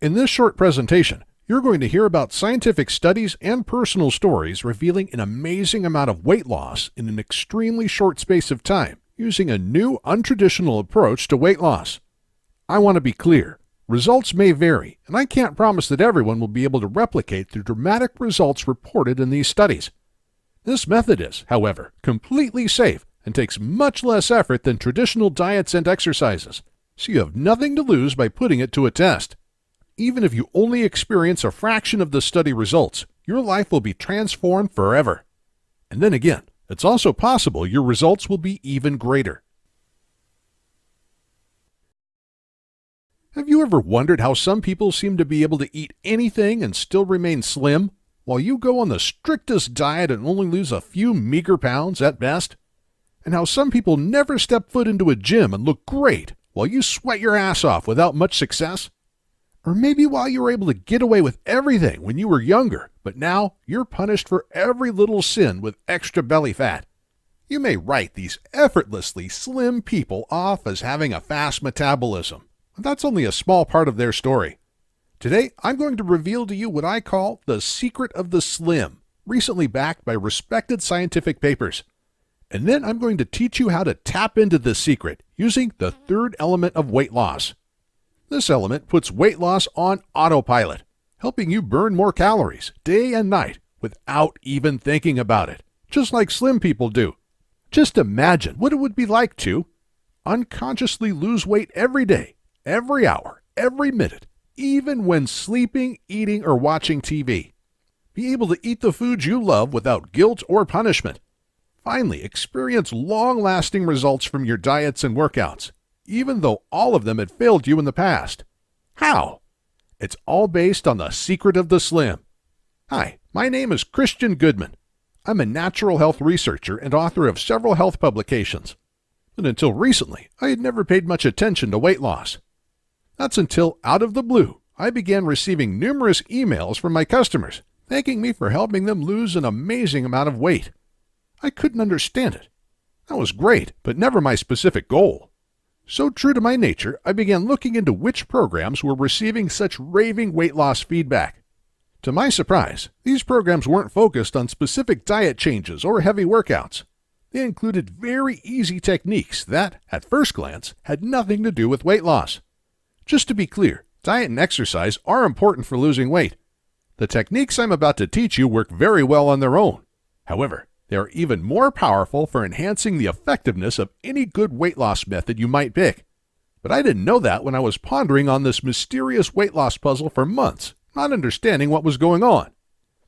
In this short presentation, you're going to hear about scientific studies and personal stories revealing an amazing amount of weight loss in an extremely short space of time using a new, untraditional approach to weight loss. I want to be clear. Results may vary, and I can't promise that everyone will be able to replicate the dramatic results reported in these studies. This method is, however, completely safe and takes much less effort than traditional diets and exercises, so you have nothing to lose by putting it to a test. Even if you only experience a fraction of the study results, your life will be transformed forever. And then again, it's also possible your results will be even greater. Have you ever wondered how some people seem to be able to eat anything and still remain slim, while you go on the strictest diet and only lose a few meager pounds at best? And how some people never step foot into a gym and look great, while you sweat your ass off without much success? Or maybe while you were able to get away with everything when you were younger, but now you're punished for every little sin with extra belly fat. You may write these effortlessly slim people off as having a fast metabolism. That's only a small part of their story. Today, I'm going to reveal to you what I call the secret of the slim, recently backed by respected scientific papers. And then I'm going to teach you how to tap into this secret using the third element of weight loss. This element puts weight loss on autopilot, helping you burn more calories day and night without even thinking about it, just like slim people do. Just imagine what it would be like to unconsciously lose weight every day, every hour, every minute, even when sleeping, eating, or watching TV. Be able to eat the foods you love without guilt or punishment. Finally, experience long-lasting results from your diets and workouts, even though all of them had failed you in the past. How? It's all based on the secret of the slim. Hi, my name is Christian Goodman. I'm a natural health researcher and author of several health publications. But until recently, I had never paid much attention to weight loss. That's until, out of the blue, I began receiving numerous emails from my customers, thanking me for helping them lose an amazing amount of weight. I couldn't understand it. That was great, but never my specific goal. So true to my nature, I began looking into which programs were receiving such raving weight loss feedback. To my surprise, these programs weren't focused on specific diet changes or heavy workouts. They included very easy techniques that, at first glance, had nothing to do with weight loss. Just to be clear, diet and exercise are important for losing weight. The techniques I'm about to teach you work very well on their own. However, they are even more powerful for enhancing the effectiveness of any good weight loss method you might pick. But I didn't know that when I was pondering on this mysterious weight loss puzzle for months, not understanding what was going on.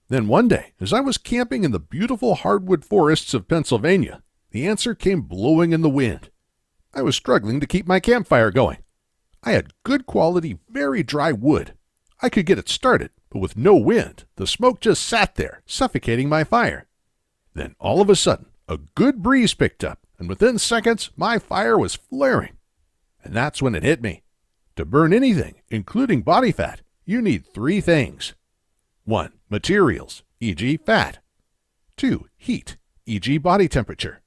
Then one day, as I was camping in the beautiful hardwood forests of Pennsylvania, the answer came blowing in the wind. I was struggling to keep my campfire going. I had good quality, very dry wood. I could get it started, but with no wind, the smoke just sat there, suffocating my fire. Then all of a sudden, a good breeze picked up, and within seconds, my fire was flaring. And that's when it hit me. To burn anything, including body fat, you need three things. 1. Materials, e.g. fat. 2. Heat, e.g. body temperature.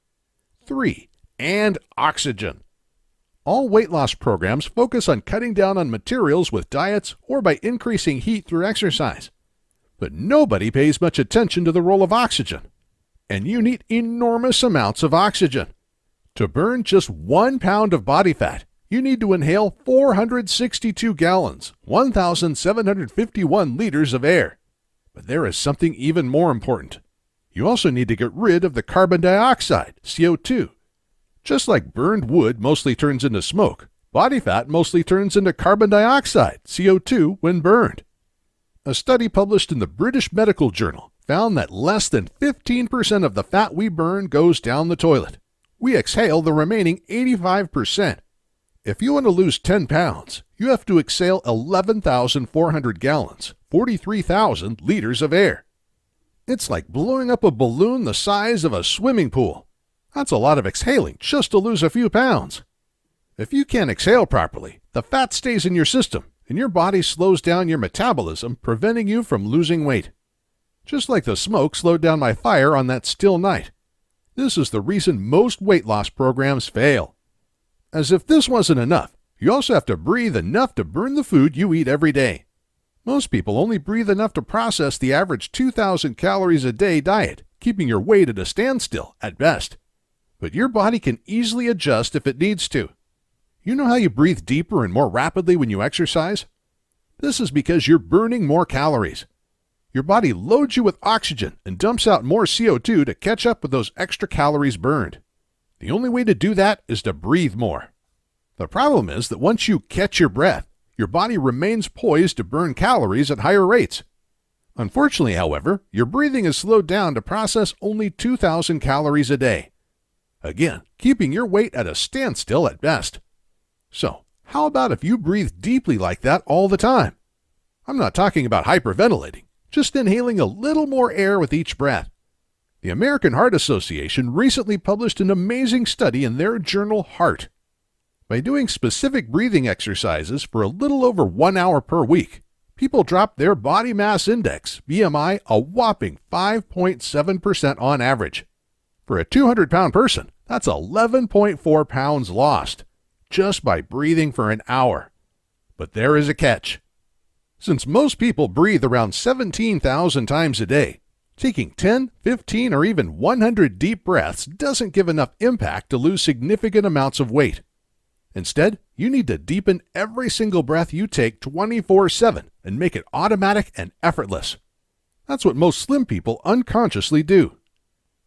3. And oxygen. All weight loss programs focus on cutting down on materials with diets or by increasing heat through exercise. But nobody pays much attention to the role of oxygen. And you need enormous amounts of oxygen. To burn just 1 pound of body fat, you need to inhale 462 gallons, 1,751 liters of air. But there is something even more important. You also need to get rid of the carbon dioxide, CO2. Just like burned wood mostly turns into smoke, body fat mostly turns into carbon dioxide, CO2, when burned. A study published in the British Medical Journal found that less than 15% of the fat we burn goes down the toilet. We exhale the remaining 85%. If you want to lose 10 pounds, you have to exhale 11,400 gallons, 43,000 liters of air. It's like blowing up a balloon the size of a swimming pool. That's a lot of exhaling just to lose a few pounds. If you can't exhale properly, the fat stays in your system, and your body slows down your metabolism, preventing you from losing weight. Just like the smoke slowed down my fire on that still night. This is the reason most weight loss programs fail. As if this wasn't enough, you also have to breathe enough to burn the food you eat every day. Most people only breathe enough to process the average 2,000 calories a day diet, keeping your weight at a standstill at best. But your body can easily adjust if it needs to. You know how you breathe deeper and more rapidly when you exercise? This is because you're burning more calories. Your body loads you with oxygen and dumps out more CO2 to catch up with those extra calories burned. The only way to do that is to breathe more. The problem is that once you catch your breath, your body remains poised to burn calories at higher rates. Unfortunately, however, your breathing is slowed down to process only 2,000 calories a day. Again, keeping your weight at a standstill at best. So, how about if you breathe deeply like that all the time? I'm not talking about hyperventilating, just inhaling a little more air with each breath. The American Heart Association recently published an amazing study in their journal Heart. By doing specific breathing exercises for a little over 1 hour per week, people dropped their body mass index, BMI, a whopping 5.7% on average. For a 200-pound person, that's 11.4 pounds lost, just by breathing for an hour. But there is a catch. Since most people breathe around 17,000 times a day, taking 10, 15, or even 100 deep breaths doesn't give enough impact to lose significant amounts of weight. Instead, you need to deepen every single breath you take 24/7 and make it automatic and effortless. That's what most slim people unconsciously do.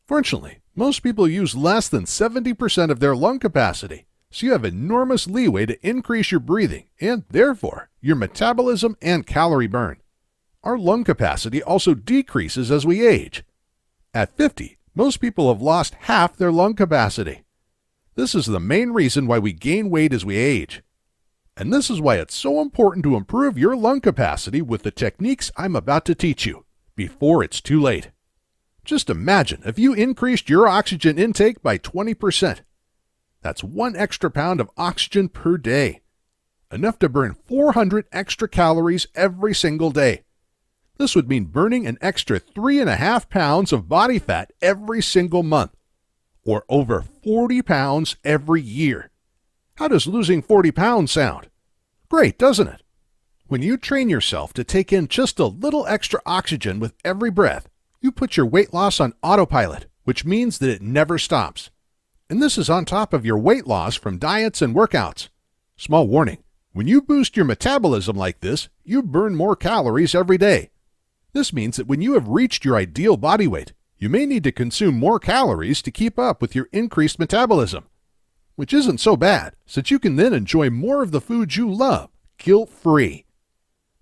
Fortunately, most people use less than 70% of their lung capacity, so you have enormous leeway to increase your breathing and, therefore, your metabolism and calorie burn. Our lung capacity also decreases as we age. At 50, most people have lost half their lung capacity. This is the main reason why we gain weight as we age. And this is why it's so important to improve your lung capacity with the techniques I'm about to teach you, before it's too late. Just imagine if you increased your oxygen intake by 20%. That's 1 extra pound of oxygen per day, enough to burn 400 extra calories every single day. This would mean burning an extra 3.5 pounds of body fat every single month, or over 40 pounds every year. How does losing 40 pounds sound? Great, doesn't it? When you train yourself to take in just a little extra oxygen with every breath, you put your weight loss on autopilot, which means that it never stops. And this is on top of your weight loss from diets and workouts. Small warning, when you boost your metabolism like this, you burn more calories every day. This means that when you have reached your ideal body weight, you may need to consume more calories to keep up with your increased metabolism, which isn't so bad, since you can then enjoy more of the foods you love, guilt-free.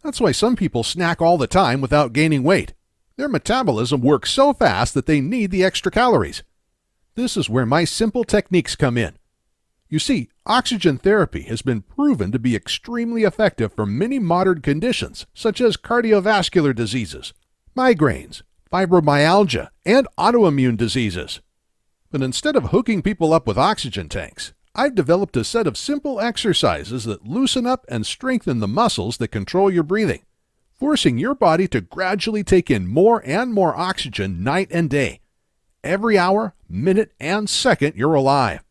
That's why some people snack all the time without gaining weight. Their metabolism works so fast that they need the extra calories. This is where my simple techniques come in. You see, oxygen therapy has been proven to be extremely effective for many modern conditions, such as cardiovascular diseases, migraines, fibromyalgia, and autoimmune diseases. But instead of hooking people up with oxygen tanks, I've developed a set of simple exercises that loosen up and strengthen the muscles that control your breathing, forcing your body to gradually take in more and more oxygen night and day, every hour, minute, and second you're alive.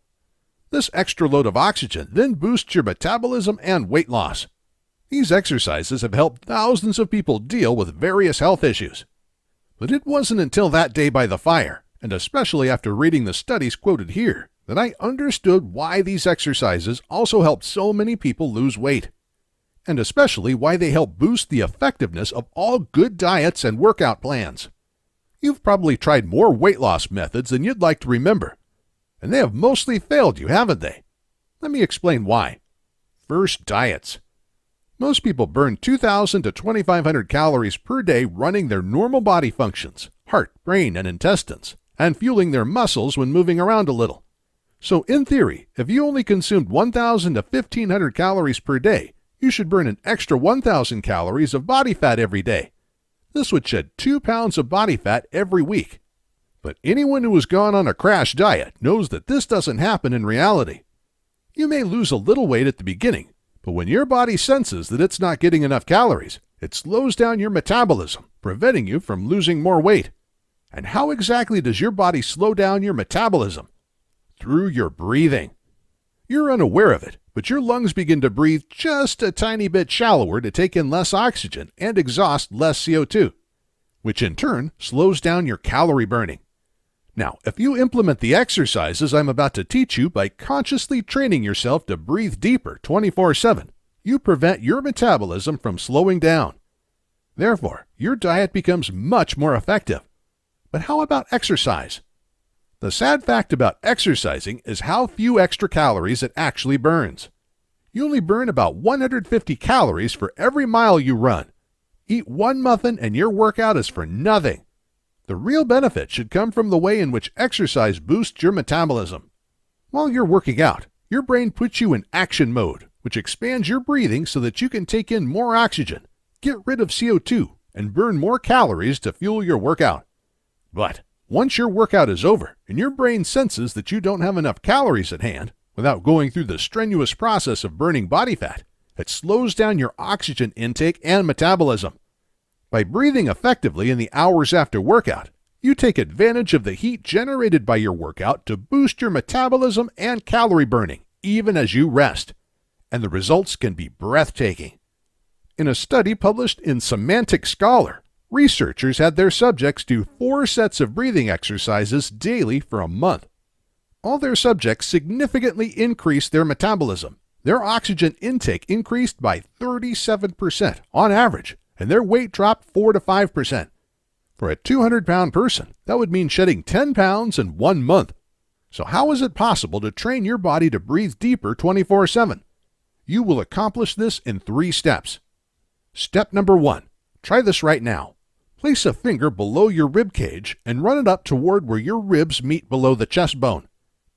This extra load of oxygen then boosts your metabolism and weight loss. These exercises have helped thousands of people deal with various health issues. But it wasn't until that day by the fire, and especially after reading the studies quoted here, that I understood why these exercises also help so many people lose weight, and especially why they help boost the effectiveness of all good diets and workout plans. You've probably tried more weight loss methods than you'd like to remember, and they have mostly failed you, haven't they? Let me explain why. First, diets. Most people burn 2,000 to 2,500 calories per day running their normal body functions, heart, brain, and intestines, and fueling their muscles when moving around a little. So in theory, if you only consumed 1,000 to 1,500 calories per day, you should burn an extra 1,000 calories of body fat every day. This would shed 2 pounds of body fat every week. But anyone who has gone on a crash diet knows that this doesn't happen in reality. You may lose a little weight at the beginning, but when your body senses that it's not getting enough calories, it slows down your metabolism, preventing you from losing more weight. And how exactly does your body slow down your metabolism? Through your breathing. You're unaware of it, but your lungs begin to breathe just a tiny bit shallower to take in less oxygen and exhaust less CO2, which in turn slows down your calorie burning. Now, if you implement the exercises I'm about to teach you by consciously training yourself to breathe deeper 24/7, you prevent your metabolism from slowing down. Therefore, your diet becomes much more effective. But how about exercise? The sad fact about exercising is how few extra calories it actually burns. You only burn about 150 calories for every mile you run. Eat one muffin and your workout is for nothing. The real benefit should come from the way in which exercise boosts your metabolism. While you're working out, your brain puts you in action mode, which expands your breathing so that you can take in more oxygen, get rid of CO2, and burn more calories to fuel your workout. But once your workout is over and your brain senses that you don't have enough calories at hand, without going through the strenuous process of burning body fat, it slows down your oxygen intake and metabolism. By breathing effectively in the hours after workout, you take advantage of the heat generated by your workout to boost your metabolism and calorie burning, even as you rest. And the results can be breathtaking. In a study published in Semantic Scholar, researchers had their subjects do 4 sets of breathing exercises daily for a month. All their subjects significantly increased their metabolism. Their oxygen intake increased by 37% on average, and their weight dropped 4 to 5%. For a 200-pound person, that would mean shedding 10 pounds in 1 month. So how is it possible to train your body to breathe deeper 24/7? You will accomplish this in 3 steps. Step number 1. Try this right now. Place a finger below your rib cage and run it up toward where your ribs meet below the chest bone.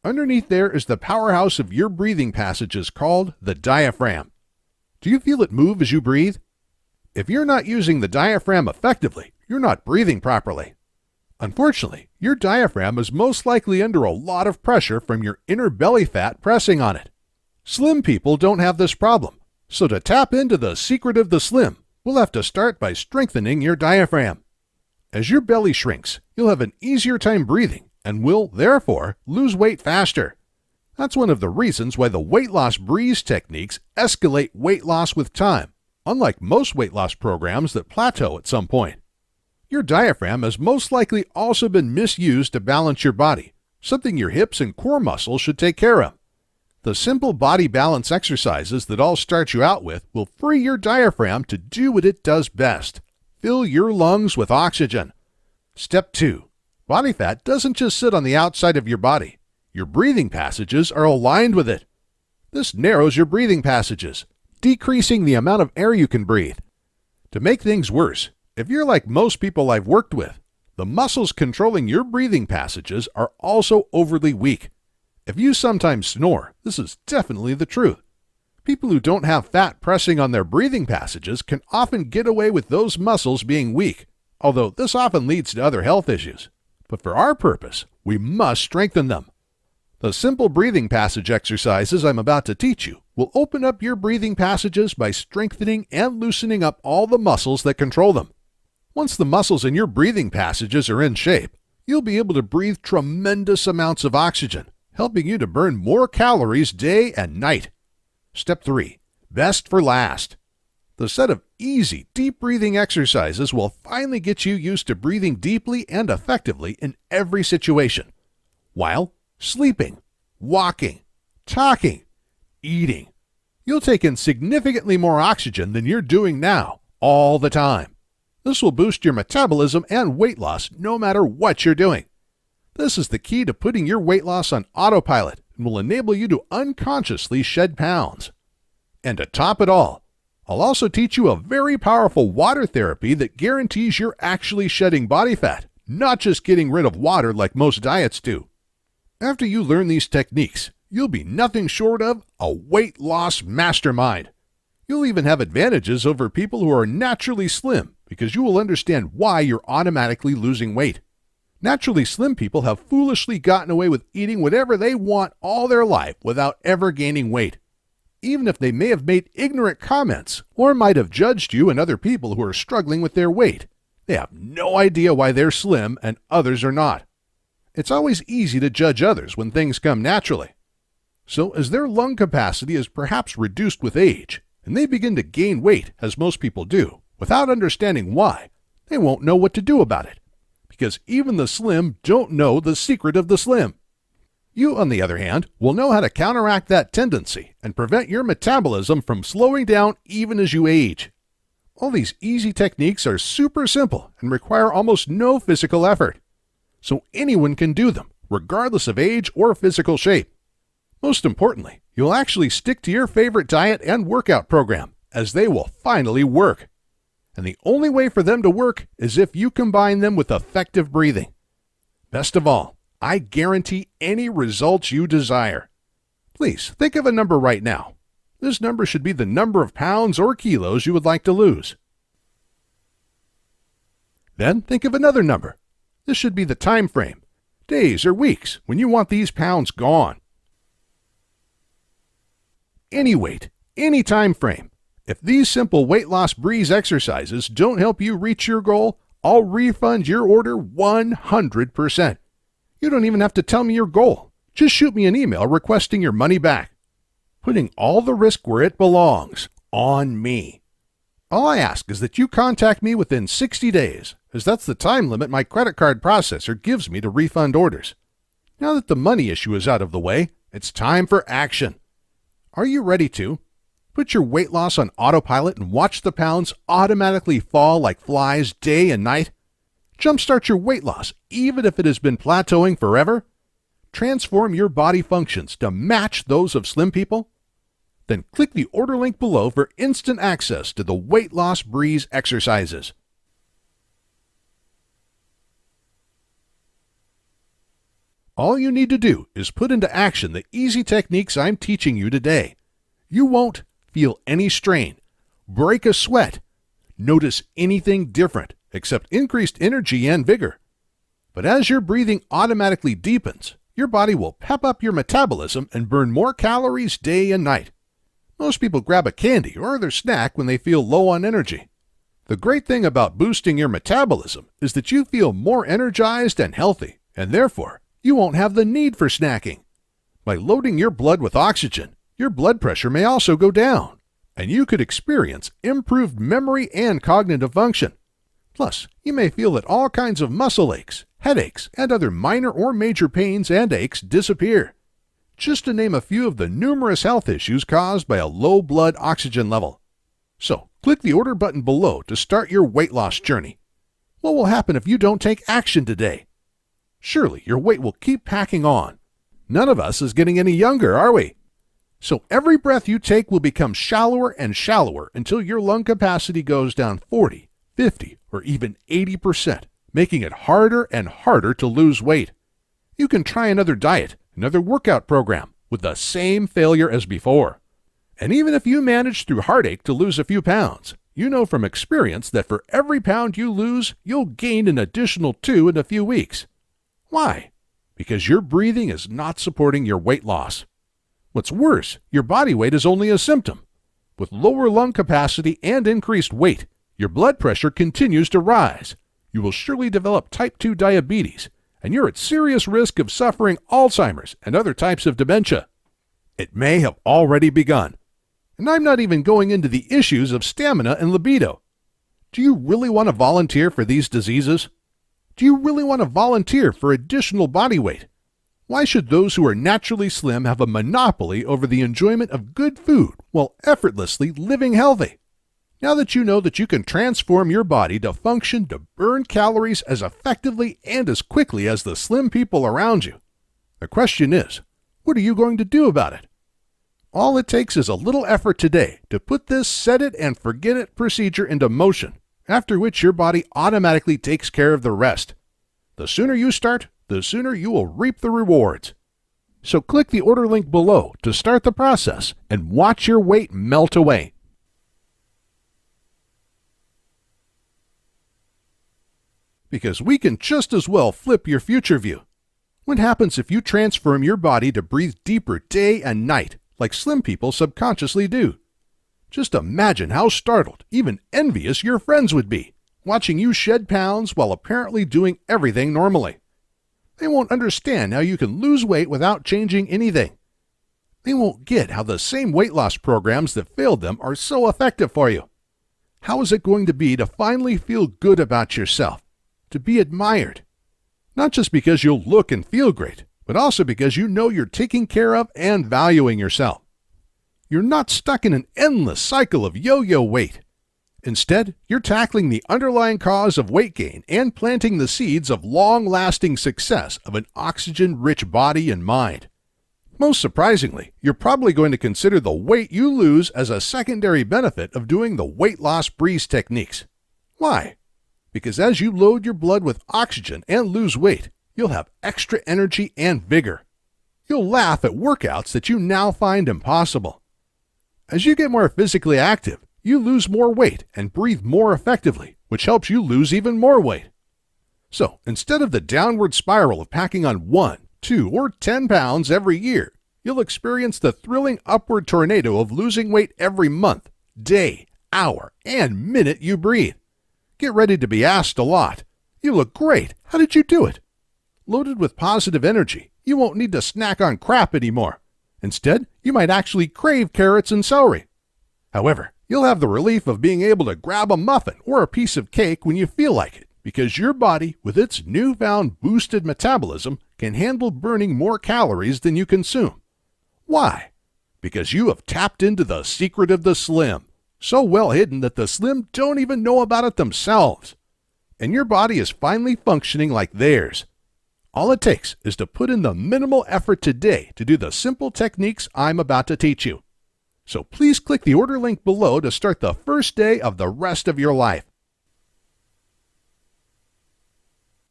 Underneath there is the powerhouse of your breathing passages called the diaphragm. Do you feel it move as you breathe? If you're not using the diaphragm effectively, you're not breathing properly. Unfortunately, your diaphragm is most likely under a lot of pressure from your inner belly fat pressing on it. Slim people don't have this problem, so to tap into the secret of the slim, we'll have to start by strengthening your diaphragm. As your belly shrinks, you'll have an easier time breathing and will, therefore, lose weight faster. That's one of the reasons why the weight loss breeze techniques escalate weight loss with time, unlike most weight loss programs that plateau at some point. Your diaphragm has most likely also been misused to balance your body, something your hips and core muscles should take care of. The simple body balance exercises that I'll start you out with will free your diaphragm to do what it does best: fill your lungs with oxygen. Step 2. Body fat doesn't just sit on the outside of your body. Your breathing passages are aligned with it. This narrows your breathing passages, decreasing the amount of air you can breathe. To make things worse, if you're like most people I've worked with, the muscles controlling your breathing passages are also overly weak. If you sometimes snore, this is definitely the truth. People who don't have fat pressing on their breathing passages can often get away with those muscles being weak, although this often leads to other health issues. But for our purpose, we must strengthen them. The simple breathing passage exercises I'm about to teach you will open up your breathing passages by strengthening and loosening up all the muscles that control them. Once the muscles in your breathing passages are in shape, you'll be able to breathe tremendous amounts of oxygen, helping you to burn more calories day and night. Step 3. Best for last. The set of easy, deep breathing exercises will finally get you used to breathing deeply and effectively in every situation. While sleeping, walking, talking, eating. You'll take in significantly more oxygen than you're doing now, all the time. This will boost your metabolism and weight loss no matter what you're doing. This is the key to putting your weight loss on autopilot and will enable you to unconsciously shed pounds. And to top it all, I'll also teach you a very powerful water therapy that guarantees you're actually shedding body fat, not just getting rid of water like most diets do. After you learn these techniques, you'll be nothing short of a weight loss mastermind. You'll even have advantages over people who are naturally slim because you will understand why you're automatically losing weight. Naturally slim people have foolishly gotten away with eating whatever they want all their life without ever gaining weight. Even if they may have made ignorant comments or might have judged you and other people who are struggling with their weight, they have no idea why they're slim and others are not. It's always easy to judge others when things come naturally. So as their lung capacity is perhaps reduced with age, and they begin to gain weight, as most people do, without understanding why, they won't know what to do about it. Because even the slim don't know the secret of the slim. You, on the other hand, will know how to counteract that tendency and prevent your metabolism from slowing down even as you age. All these easy techniques are super simple and require almost no physical effort. So anyone can do them, regardless of age or physical shape. Most importantly, you'll actually stick to your favorite diet and workout program, as they will finally work. And the only way for them to work is if you combine them with effective breathing. Best of all, I guarantee any results you desire. Please think of a number right now. This number should be the number of pounds or kilos you would like to lose. Then think of another number. This should be the time frame, days or weeks, when you want these pounds gone. Any weight, any time frame. If these simple weight loss breeze exercises don't help you reach your goal, I'll refund your order 100%. You don't even have to tell me your goal. Just shoot me an email requesting your money back. Putting all the risk where it belongs, on me. All I ask is that you contact me within 60 days, as that's the time limit my credit card processor gives me to refund orders. Now that the money issue is out of the way, it's time for action. Are you ready to? Put your weight loss on autopilot and watch the pounds automatically fall like flies day and night? Jumpstart your weight loss even if it has been plateauing forever? Transform your body functions to match those of slim people? Then click the order link below for instant access to the Weight Loss Breeze exercises. All you need to do is put into action the easy techniques I'm teaching you today. You won't feel any strain, break a sweat, notice anything different except increased energy and vigor. But as your breathing automatically deepens, your body will pep up your metabolism and burn more calories day and night. Most people grab a candy or other snack when they feel low on energy. The great thing about boosting your metabolism is that you feel more energized and healthy, and therefore, you won't have the need for snacking. By loading your blood with oxygen, your blood pressure may also go down, and you could experience improved memory and cognitive function. Plus, you may feel that all kinds of muscle aches, headaches, and other minor or major pains and aches disappear. Just to name a few of the numerous health issues caused by a low blood oxygen level. So, click the order button below to start your weight loss journey. What will happen if you don't take action today? Surely your weight will keep packing on. None of us is getting any younger, are we? So every breath you take will become shallower and shallower until your lung capacity goes down 40, 50, or even 80%, making it harder and harder to lose weight. You can try another diet, another workout program, with the same failure as before. And even if you manage through heartache to lose a few pounds, you know from experience that for every pound you lose, you'll gain an additional 2 in a few weeks. Why? Because your breathing is not supporting your weight loss. What's worse, your body weight is only a symptom. With lower lung capacity and increased weight, your blood pressure continues to rise. You will surely develop type 2 diabetes, and you're at serious risk of suffering Alzheimer's and other types of dementia. It may have already begun. And I'm not even going into the issues of stamina and libido. Do you really want to volunteer for these diseases? Do you really want to volunteer for additional body weight? Why should those who are naturally slim have a monopoly over the enjoyment of good food while effortlessly living healthy? Now that you know that you can transform your body to function to burn calories as effectively and as quickly as the slim people around you, the question is, what are you going to do about it? All it takes is a little effort today to put this set it and forget it procedure into motion, after which your body automatically takes care of the rest. The sooner you start, the sooner you will reap the rewards. So click the order link below to start the process and watch your weight melt away. Because we can just as well flip your future view. What happens if you transform your body to breathe deeper day and night, like slim people subconsciously do? Just imagine how startled, even envious your friends would be, watching you shed pounds while apparently doing everything normally. They won't understand how you can lose weight without changing anything. They won't get how the same weight loss programs that failed them are so effective for you. How is it going to be to finally feel good about yourself, to be admired? Not just because you'll look and feel great, but also because you know you're taking care of and valuing yourself. You're not stuck in an endless cycle of yo-yo weight. Instead, you're tackling the underlying cause of weight gain and planting the seeds of long-lasting success of an oxygen-rich body and mind. Most surprisingly, you're probably going to consider the weight you lose as a secondary benefit of doing the weight loss breeze techniques. Why? Because as you load your blood with oxygen and lose weight, you'll have extra energy and vigor. You'll laugh at workouts that you now find impossible. As you get more physically active, you lose more weight and breathe more effectively, which helps you lose even more weight. So, instead of the downward spiral of packing on 1, 2, or 10 pounds every year, you'll experience the thrilling upward tornado of losing weight every month, day, hour, and minute you breathe. Get ready to be asked a lot. You look great. How did you do it? Loaded with positive energy, you won't need to snack on crap anymore. Instead, you might actually crave carrots and celery. However, you'll have the relief of being able to grab a muffin or a piece of cake when you feel like it, because your body, with its newfound boosted metabolism, can handle burning more calories than you consume. Why? Because you have tapped into the secret of the Slim, so well hidden that the Slim don't even know about it themselves. And your body is finally functioning like theirs. All it takes is to put in the minimal effort today to do the simple techniques I'm about to teach you. So please click the order link below to start the first day of the rest of your life.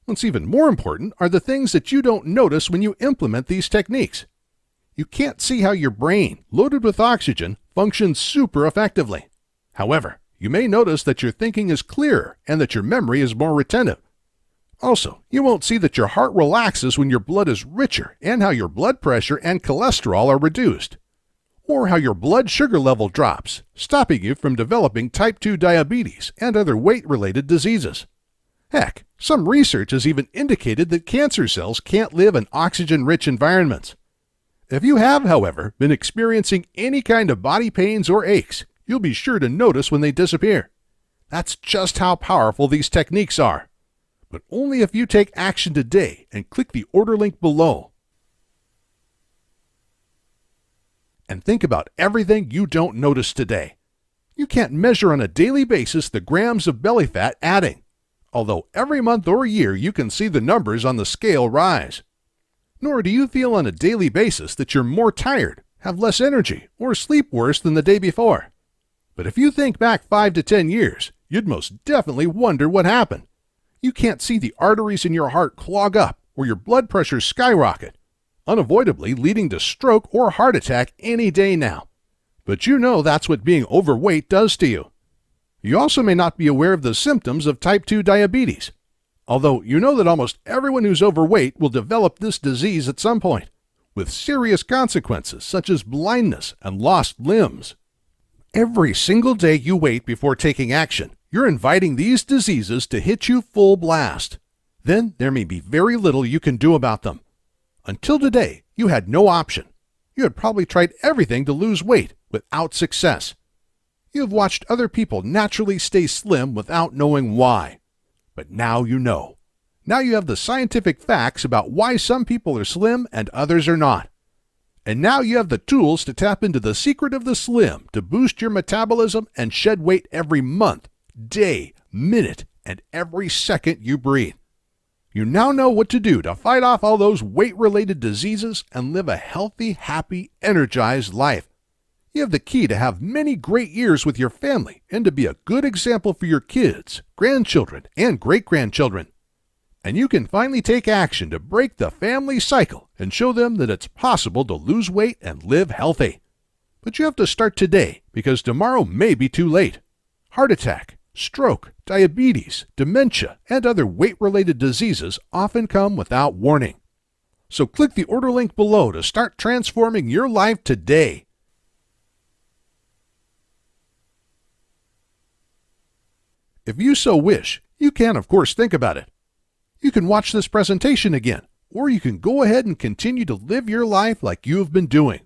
What's even more important are the things that you don't notice when you implement these techniques. You can't see how your brain, loaded with oxygen, functions super effectively. However, you may notice that your thinking is clearer and that your memory is more retentive. Also, you won't see that your heart relaxes when your blood is richer and how your blood pressure and cholesterol are reduced. Or how your blood sugar level drops, stopping you from developing type 2 diabetes and other weight-related diseases. Heck, some research has even indicated that cancer cells can't live in oxygen-rich environments. If you have, however, been experiencing any kind of body pains or aches, you'll be sure to notice when they disappear. That's just how powerful these techniques are. But only if you take action today and click the order link below. And think about everything you don't notice today. You can't measure on a daily basis the grams of belly fat adding, although every month or year you can see the numbers on the scale rise. Nor do you feel on a daily basis that you're more tired, have less energy, or sleep worse than the day before. But if you think back 5 to 10 years, you'd most definitely wonder what happened. You can't see the arteries in your heart clog up or your blood pressure skyrocket, unavoidably leading to stroke or heart attack any day now. But you know that's what being overweight does to you. You also may not be aware of the symptoms of type 2 diabetes, although you know that almost everyone who's overweight will develop this disease at some point, with serious consequences such as blindness and lost limbs. Every single day you wait before taking action, you're inviting these diseases to hit you full blast. Then there may be very little you can do about them. Until today, you had no option. You had probably tried everything to lose weight without success. You have watched other people naturally stay slim without knowing why. But now you know. Now you have the scientific facts about why some people are slim and others are not. And now you have the tools to tap into the secret of the Slim to boost your metabolism and shed weight every month, day, minute, and every second you breathe. You now know what to do to fight off all those weight-related diseases and live a healthy, happy, energized life. You have the key to have many great years with your family and to be a good example for your kids, grandchildren, and great-grandchildren. And you can finally take action to break the family cycle and show them that it's possible to lose weight and live healthy. But you have to start today because tomorrow may be too late. Heart attack, stroke, diabetes, dementia, and other weight-related diseases often come without warning. So click the order link below to start transforming your life today. If you so wish, you can, of course, think about it. You can watch this presentation again, or you can go ahead and continue to live your life like you have been doing.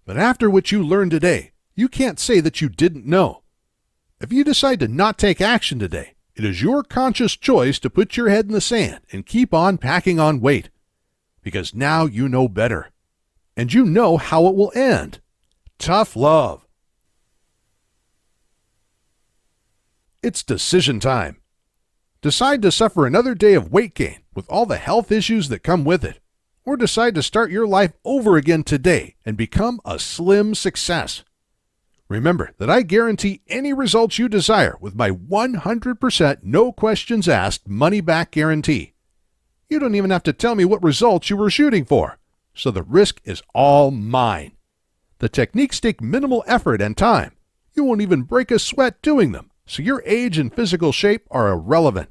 But after what you learned today, you can't say that you didn't know. If you decide to not take action today, it is your conscious choice to put your head in the sand and keep on packing on weight. Because now you know better. And you know how it will end. Tough love. It's decision time. Decide to suffer another day of weight gain with all the health issues that come with it. Or decide to start your life over again today and become a slim success. Remember that I guarantee any results you desire with my 100% no questions asked money back guarantee. You don't even have to tell me what results you were shooting for, so the risk is all mine. The techniques take minimal effort and time. You won't even break a sweat doing them, so your age and physical shape are irrelevant.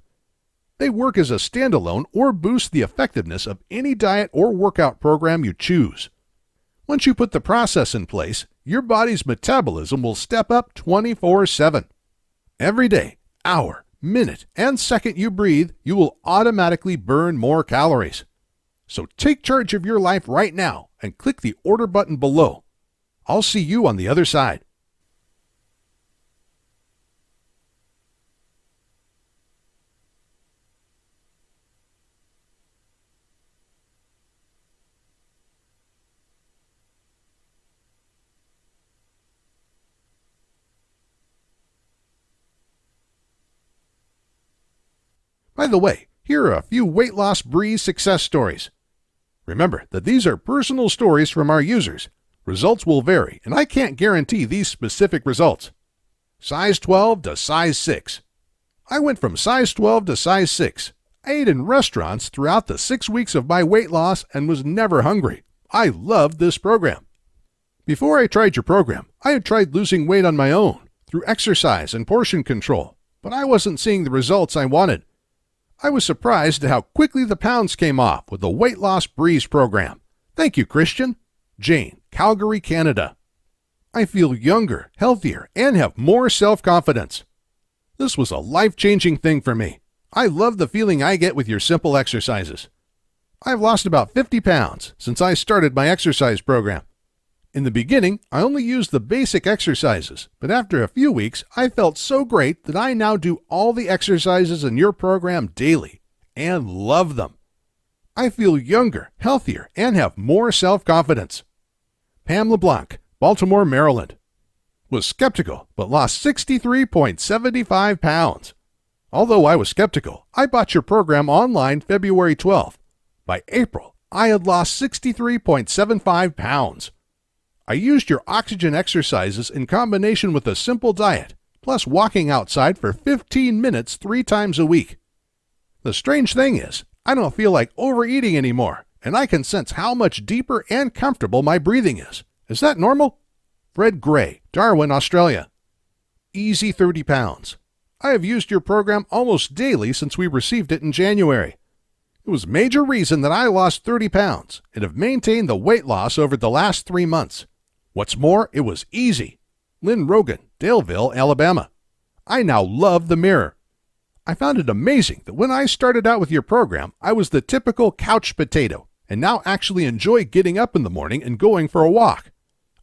They work as a standalone or boost the effectiveness of any diet or workout program you choose. Once you put the process in place, your body's metabolism will step up 24/7. Every day, hour, minute, and second you breathe, you will automatically burn more calories. So take charge of your life right now and click the order button below. I'll see you on the other side. By the way, here are a few weight loss breeze success stories. Remember that these are personal stories from our users. Results will vary, and I can't guarantee these specific results. Size 12 to size 6. I went from size 12 to size 6. I ate in restaurants throughout the 6 weeks of my weight loss and was never hungry. I loved this program. Before I tried your program, I had tried losing weight on my own through exercise and portion control, but I wasn't seeing the results I wanted. I was surprised at how quickly the pounds came off with the Weight Loss Breeze program. Thank you, Christian. Jane, Calgary, Canada. I feel younger, healthier, and have more self-confidence. This was a life-changing thing for me. I love the feeling I get with your simple exercises. I've lost about 50 pounds since I started my exercise program. In the beginning, I only used the basic exercises, but after a few weeks, I felt so great that I now do all the exercises in your program daily and love them. I feel younger, healthier, and have more self-confidence. Pam LeBlanc, Baltimore, Maryland. Was skeptical, but lost 63.75 pounds. Although I was skeptical, I bought your program online February 12th. By April, I had lost 63.75 pounds. I used your oxygen exercises in combination with a simple diet, plus walking outside for 15 minutes 3 times a week. The strange thing is, I don't feel like overeating anymore, and I can sense how much deeper and comfortable my breathing is. Is that normal? Fred Gray, Darwin, Australia. Easy 30 pounds. I have used your program almost daily since we received it in January. It was a major reason that I lost 30 pounds and have maintained the weight loss over the last 3 months. What's more, it was easy. Lynn Rogan, Daleville, Alabama. I now love the mirror. I found it amazing that when I started out with your program, I was the typical couch potato, and now actually enjoy getting up in the morning and going for a walk.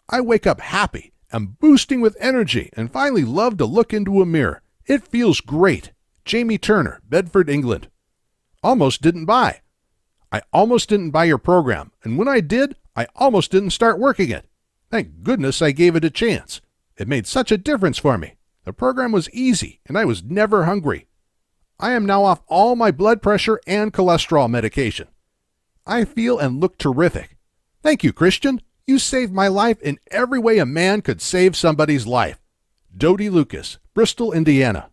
I wake up happy and boosting with energy and finally love to look into a mirror. It feels great. Jamie Turner, Bedford, England. Almost didn't buy. I almost didn't buy your program, and when I did, I almost didn't start working it. Thank goodness I gave it a chance. It made such a difference for me. The program was easy, and I was never hungry. I am now off all my blood pressure and cholesterol medication. I feel and look terrific. Thank you, Christian. You saved my life in every way a man could save somebody's life. Dodie Lucas, Bristol, Indiana.